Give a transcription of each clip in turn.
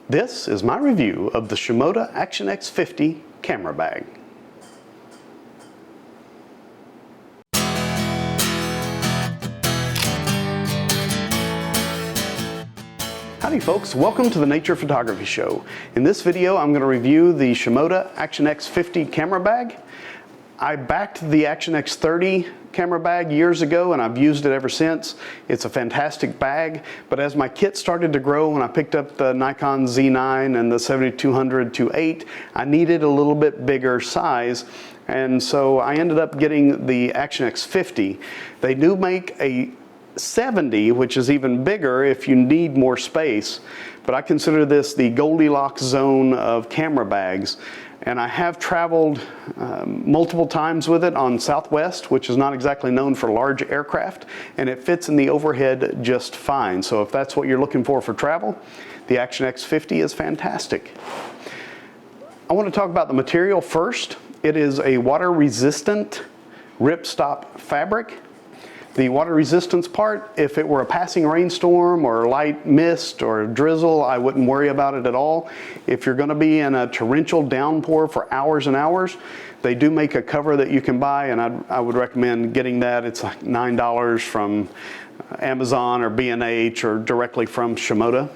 This is my review of the Shimoda Action X50 camera bag. Howdy folks, welcome to the Nature Photography Show. In this video I'm going to review the Shimoda Action X50 camera bag. I backed the Action X30 camera bag years ago and I've used it ever since. It's a fantastic bag, but as my kit started to grow when I picked up the Nikon Z9 and the 7200-8, I needed a little bit bigger size, and so I ended up getting the Action X50. They do make a 70, which is even bigger if you need more space, but I consider this the Goldilocks zone of camera bags. And I have traveled multiple times with it on Southwest, which is not exactly known for large aircraft, and it fits in the overhead just fine. So if that's what you're looking for travel, the Action X50 is fantastic. I want to talk about the material first. It is a water-resistant ripstop fabric. The water resistance part, if it were a passing rainstorm or light mist or drizzle, I wouldn't worry about it at all. If you're going to be in a torrential downpour for hours and hours, they do make a cover that you can buy, and I would recommend getting that. It's like $9 from Amazon or B&H or directly from Shimoda.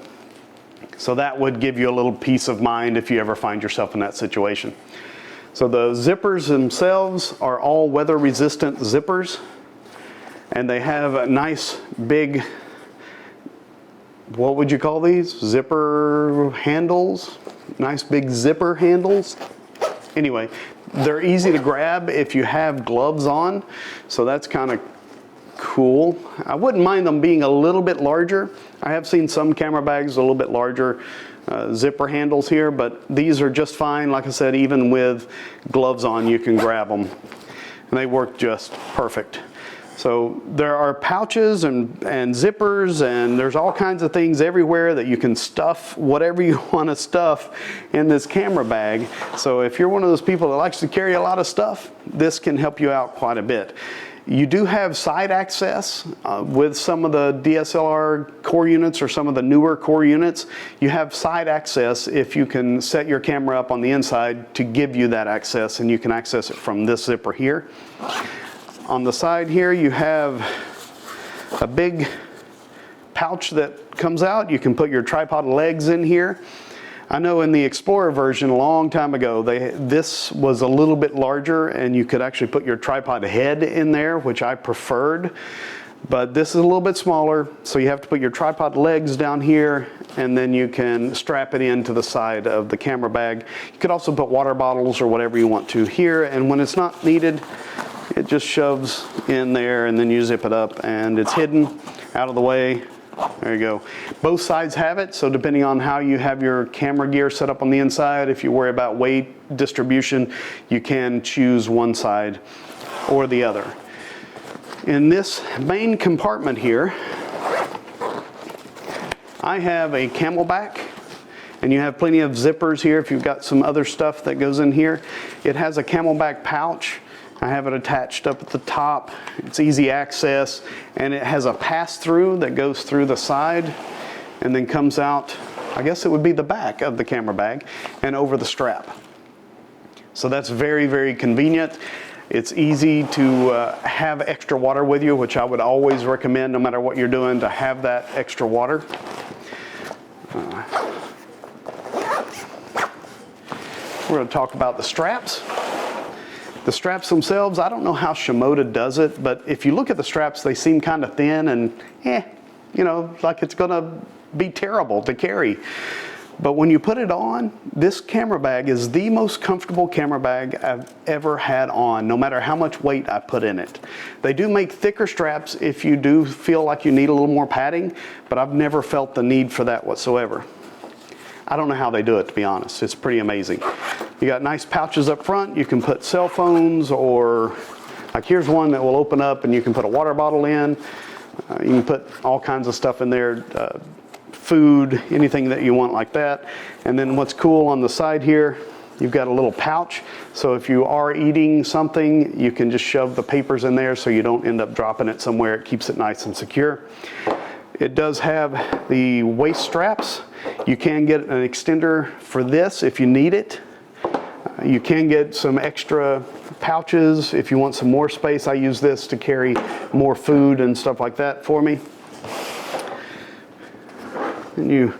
So that would give you a little peace of mind if you ever find yourself in that situation. So the zippers themselves are all weather resistant zippers. And they have a nice big, what would you call these? Zipper handles? Nice big zipper handles. Anyway, they're easy to grab if you have gloves on, so that's kind of cool. I wouldn't mind them being a little bit larger. I have seen some camera bags a little bit larger zipper handles here, but these are just fine. Like I said, even with gloves on, you can grab them, and they work just perfect. So there are pouches and zippers, and there's all kinds of things everywhere that you can stuff whatever you want to stuff in this camera bag. So if you're one of those people that likes to carry a lot of stuff, this can help you out quite a bit. You do have side access with some of the DSLR core units or some of the newer core units. You have side access if you can set your camera up on the inside to give you that access, and you can access it from this zipper here. On the side here you have a big pouch that comes out. You can put your tripod legs in here. I know in the Explorer version a long time ago, this was a little bit larger and you could actually put your tripod head in there, which I preferred. But this is a little bit smaller, so you have to put your tripod legs down here, and then you can strap it into the side of the camera bag. You could also put water bottles or whatever you want to here, and when it's not needed, it just shoves in there, and then you zip it up and it's hidden out of the way. There you go. Both sides have it, so depending on how you have your camera gear set up on the inside, if you worry about weight distribution, you can choose one side or the other. In this main compartment here, I have a camelback, and you have plenty of zippers here if you've got some other stuff that goes in here. It has a camelback pouch. I have it attached up at the top. It's easy access, and it has a pass-through that goes through the side and then comes out, I guess it would be the back of the camera bag, and over the strap. So that's very, very convenient. It's easy to have extra water with you, which I would always recommend no matter what you're doing, to have that extra water. We're going to talk about the straps. The straps themselves, I don't know how Shimoda does it, but if you look at the straps, they seem kind of thin and, you know, like it's going to be terrible to carry. But when you put it on, this camera bag is the most comfortable camera bag I've ever had on, no matter how much weight I put in it. They do make thicker straps if you do feel like you need a little more padding, but I've never felt the need for that whatsoever. I don't know how they do it, to be honest. It's pretty amazing. You got nice pouches up front. You can put cell phones, or like here's one that will open up and you can put a water bottle in. You can put all kinds of stuff in there, food, anything that you want like that. And then what's cool on the side here, you've got a little pouch. So if you are eating something, you can just shove the papers in there so you don't end up dropping it somewhere. It keeps it nice and secure. It does have the waist straps. You can get an extender for this if you need it. You can get some extra pouches if you want some more space. I use this to carry more food and stuff like that for me. And you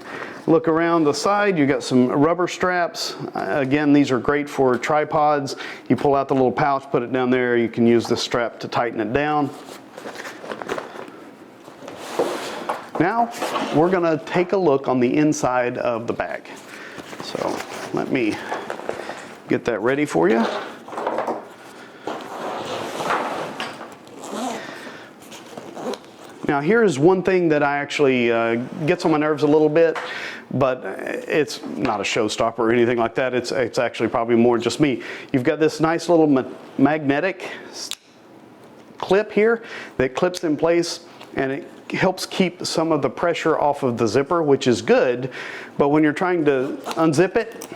look around the side, you got some rubber straps. Again, these are great for tripods. You pull out the little pouch, put it down there. You can use this strap to tighten it down. Now, we're gonna take a look on the inside of the bag. So let me get that ready for you. Now here's one thing that I actually gets on my nerves a little bit, but it's not a showstopper or anything like that. It's actually probably more just me. You've got this nice little magnetic clip here that clips in place, and it helps keep some of the pressure off of the zipper, which is good. But when you're trying to unzip it,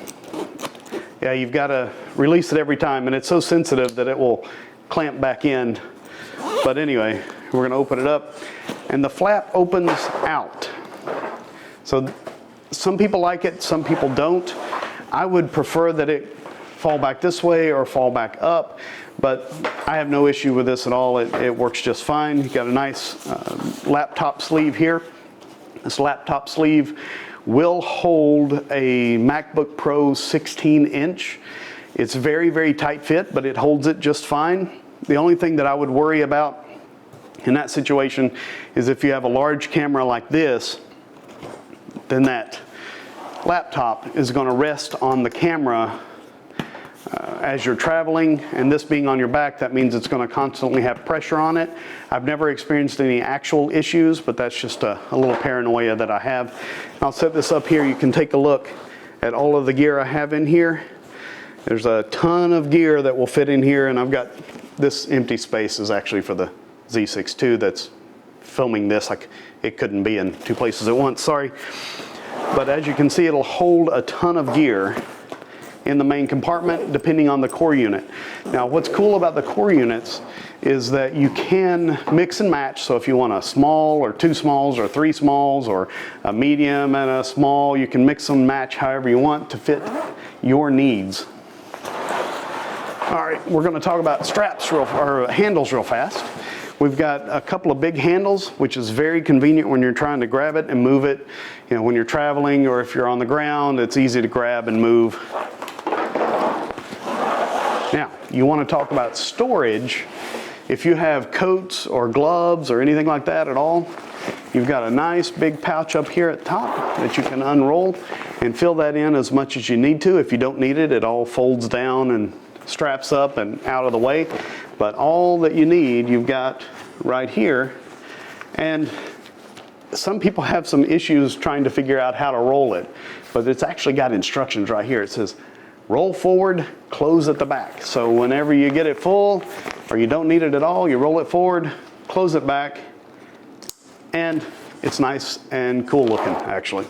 yeah, you've got to release it every time, and it's so sensitive that it will clamp back in. But anyway, we're going to open it up, and the flap opens out. So some people like it, some people don't. I would prefer that it fall back this way or fall back up, but I have no issue with this at all. It works just fine. You've got a nice laptop sleeve here. This laptop sleeve will hold a MacBook Pro 16-inch. It's very, very tight fit, but it holds it just fine. The only thing that I would worry about in that situation is if you have a large camera like this, then that laptop is going to rest on the camera as you're traveling, and this being on your back, that means it's going to constantly have pressure on it. I've never experienced any actual issues, but that's just a little paranoia that I have. I'll set this up here. You can take a look at all of the gear I have in here. There's a ton of gear that will fit in here, and I've got this empty space is actually for the Z6 II that's filming this. It couldn't be in two places at once, sorry. But as you can see, it'll hold a ton of gear in the main compartment, depending on the core unit. Now, what's cool about the core units is that you can mix and match. So if you want a small or two smalls or three smalls or a medium and a small, you can mix and match however you want to fit your needs. All right, we're gonna talk about straps or handles real fast. We've got a couple of big handles, which is very convenient when you're trying to grab it and move it. You know, when you're traveling or if you're on the ground, it's easy to grab and move. Now, you want to talk about storage. If you have coats or gloves or anything like that at all, you've got a nice big pouch up here at the top that you can unroll and fill that in as much as you need to. If you don't need it, it all folds down and straps up and out of the way. But all that you need, you've got right here. And some people have some issues trying to figure out how to roll it, but it's actually got instructions right here. It says, roll forward, close at the back. So whenever you get it full or you don't need it at all, you roll it forward, close it back, and it's nice and cool looking, actually.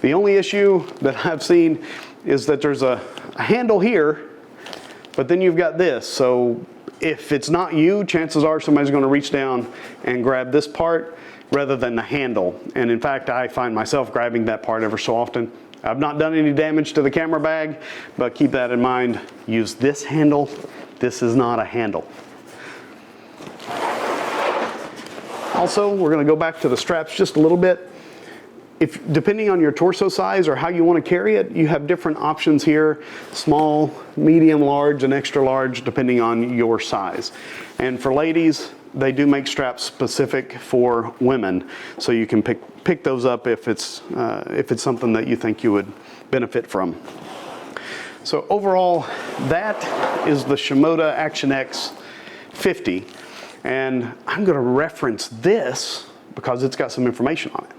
The only issue that I've seen is that there's a handle here, but then you've got this. So if it's not you, chances are somebody's going to reach down and grab this part rather than the handle. And in fact, I find myself grabbing that part ever so often. I've not done any damage to the camera bag, but keep that in mind. Use this handle. This is not a handle. Also, we're going to go back to the straps just a little bit. Depending on your torso size or how you want to carry it, you have different options here: small, medium, large, and extra large, depending on your size. And for ladies, they do make straps specific for women, so you can pick those up if it's something that you think you would benefit from. So overall, that is the Shimoda Action X50, and I'm going to reference this because it's got some information on it.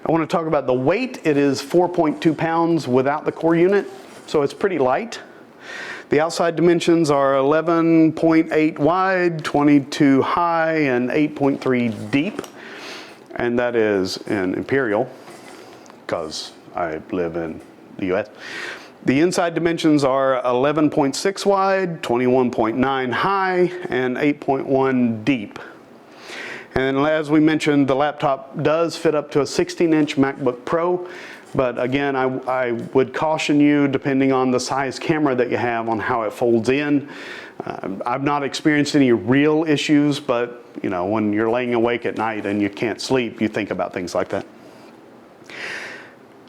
I want to talk about the weight. It is 4.2 pounds without the core unit, so it's pretty light. The outside dimensions are 11.8 wide, 22 high, and 8.3 deep. And that is in imperial, because I live in the US. The inside dimensions are 11.6 wide, 21.9 high, and 8.1 deep. And as we mentioned, the laptop does fit up to a 16-inch MacBook Pro. But again, I would caution you, depending on the size camera that you have, on how it folds in. I've not experienced any real issues, but you know, when you're laying awake at night and you can't sleep, you think about things like that.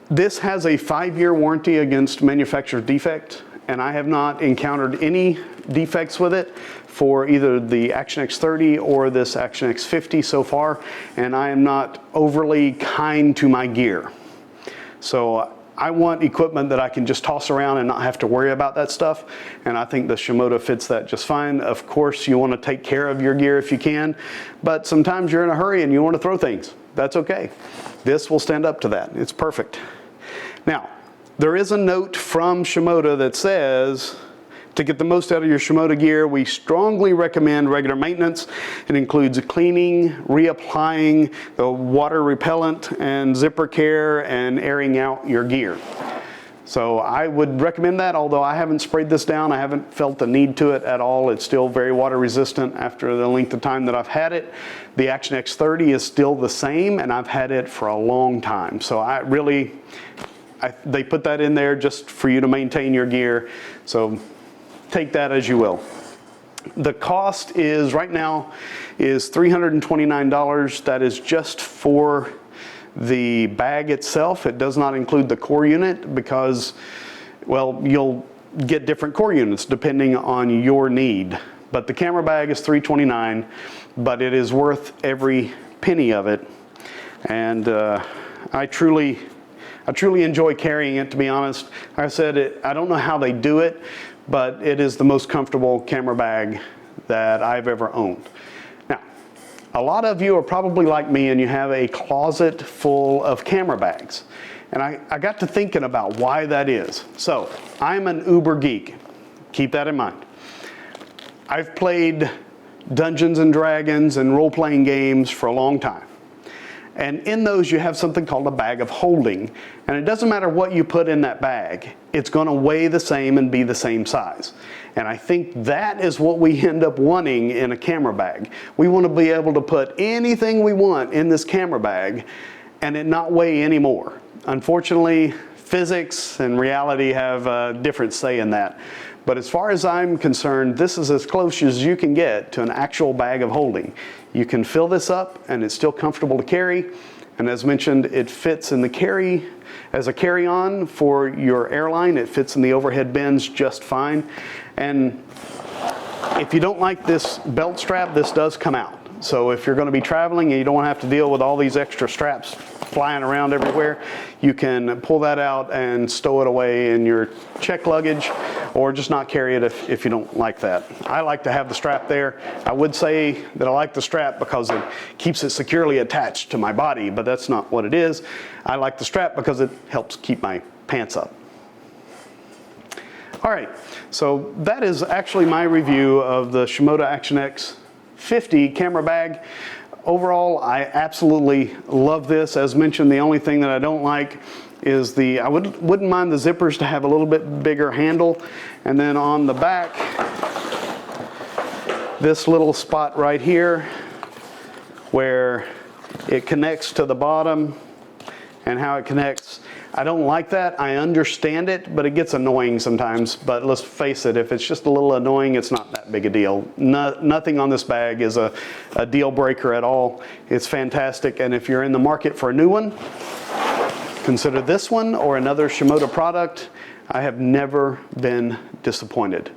This has a 5-year warranty against manufacturer's defect, and I have not encountered any defects with it for either the Action X30 or this Action X50 so far, and I am not overly kind to my gear. So I want equipment that I can just toss around and not have to worry about that stuff, and I think the Shimoda fits that just fine. Of course, you want to take care of your gear if you can, but sometimes you're in a hurry and you want to throw things. That's okay. This will stand up to that. It's perfect. Now, there is a note from Shimoda that says, to get the most out of your Shimoda gear, we strongly recommend regular maintenance. It includes cleaning, reapplying the water repellent and zipper care, and airing out your gear. So I would recommend that, although I haven't sprayed this down. I haven't felt the need to it at all. It's still very water resistant after the length of time that I've had it. The Action X30 is still the same, and I've had it for a long time. So they put that in there just for you to maintain your gear. So take that as you will. The cost is, right now, is $329. That is just for the bag itself. It does not include the core unit because, well, you'll get different core units depending on your need. But the camera bag is $329, but it is worth every penny of it. And I truly enjoy carrying it, to be honest. Like I said, I don't know how they do it, but it is the most comfortable camera bag that I've ever owned. Now, a lot of you are probably like me and you have a closet full of camera bags. And I got to thinking about why that is. So, I'm an uber geek. Keep that in mind. I've played Dungeons and Dragons and role-playing games for a long time. And in those you have something called a bag of holding. And it doesn't matter what you put in that bag, it's going to weigh the same and be the same size. And I think that is what we end up wanting in a camera bag. We want to be able to put anything we want in this camera bag and it not weigh any more. Unfortunately, physics and reality have a different say in that. But as far as I'm concerned, this is as close as you can get to an actual bag of holding. You can fill this up and it's still comfortable to carry. And as mentioned, it fits in the as a carry-on for your airline. It fits in the overhead bins just fine. And if you don't like this belt strap, this does come out. So if you're going to be traveling and you don't want to have to deal with all these extra straps flying around everywhere, you can pull that out and stow it away in your check luggage, or just not carry it if you don't like that. I like to have the strap there. I would say that I like the strap because it keeps it securely attached to my body, but that's not what it is. I like the strap because it helps keep my pants up. All right, so that is actually my review of the Shimoda Action X50 camera bag. Overall, I absolutely love this. As mentioned, the only thing that I don't like is I wouldn't mind the zippers to have a little bit bigger handle. And then on the back, this little spot right here where it connects to the bottom and how it connects. I don't like that. I understand it, but it gets annoying sometimes. But let's face it, if it's just a little annoying, it's not that big a deal. Nothing on this bag is a deal breaker at all. It's fantastic. And if you're in the market for a new one, consider this one or another Shimoda product. I have never been disappointed.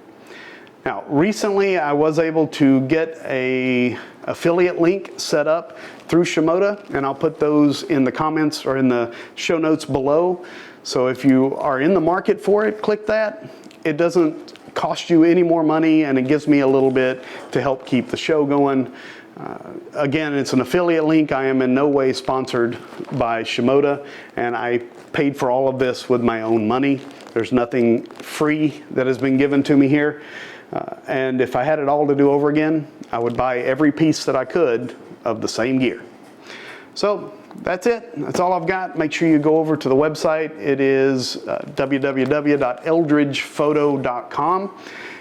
Now, recently I was able to get an affiliate link set up through Shimoda, and I'll put those in the comments or in the show notes below. So if you are in the market for it, click that. It doesn't cost you any more money, and it gives me a little bit to help keep the show going. Again, it's an affiliate link. I am in no way sponsored by Shimoda, and I paid for all of this with my own money. There's nothing free that has been given to me here. And if I had it all to do over again, I would buy every piece that I could of the same gear. So that's it. That's all I've got. Make sure you go over to the website. It is www.eldridgephoto.com.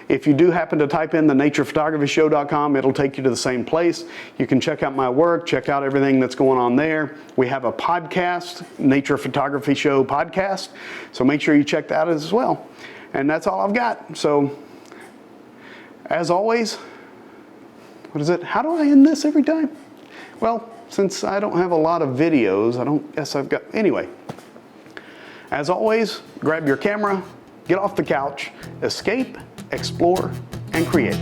If you do happen to type in the naturephotographyshow.com, it'll take you to the same place. You can check out my work, check out everything that's going on there. We have a podcast, Nature Photography Show podcast, so make sure you check that as well. And that's all I've got. So, as always, what is it? How do I end this every time? Well, since I don't have a lot of videos, I don't guess I've got, anyway. As always, grab your camera, get off the couch, escape, explore, and create.